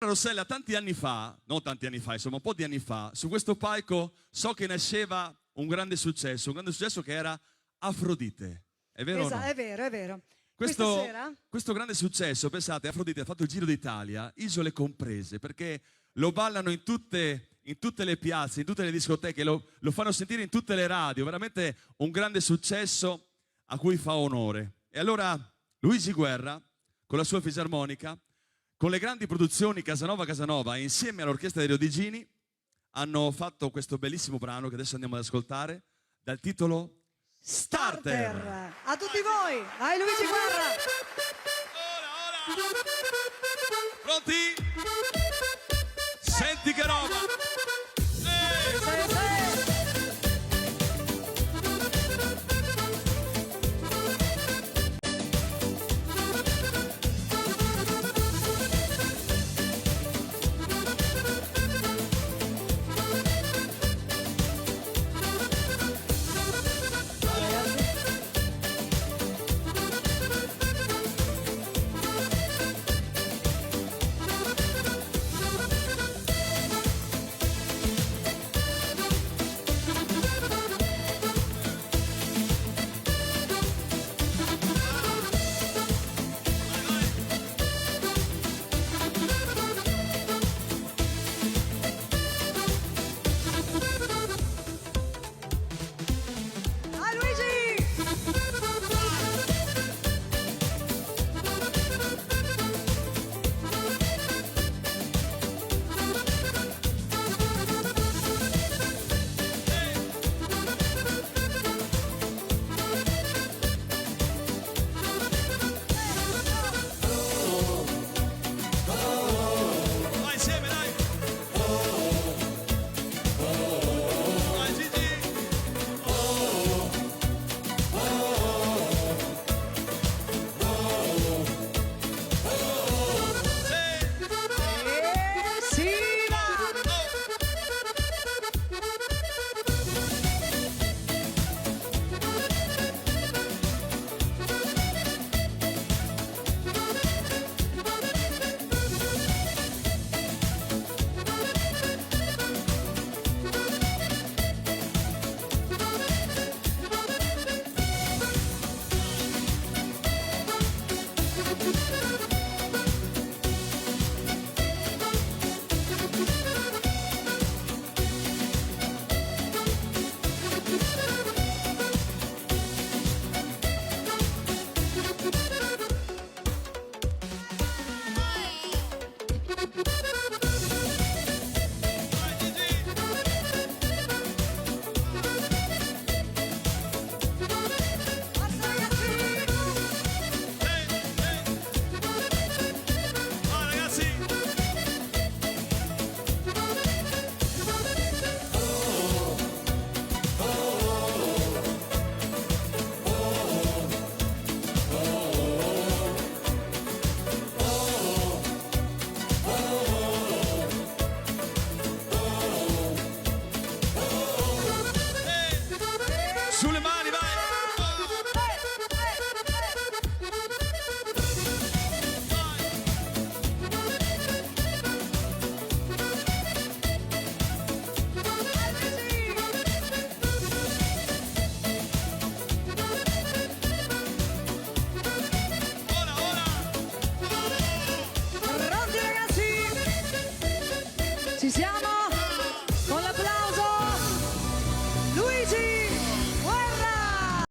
Rossella, tanti anni fa, non tanti anni fa, insomma un po' di anni fa, su questo palco so che nasceva un grande successo che era Afrodite. È vero o no? È vero, è vero. Questo grande successo, pensate, Afrodite ha fatto il Giro d'Italia, isole comprese, perché lo ballano in tutte le piazze, in tutte le discoteche, lo fanno sentire in tutte le radio, veramente un grande successo a cui fa onore. E allora Luigi Guerra, con la sua fisarmonica, con le grandi produzioni Casanova insieme all'orchestra dei Rodigini hanno fatto questo bellissimo brano che adesso andiamo ad ascoltare dal titolo Starter. A tutti voi, vai Luigi Guerra. Ora. Pronti? Senti che roba. Sulle mani, vai! Pronti ragazzi? Ci siamo?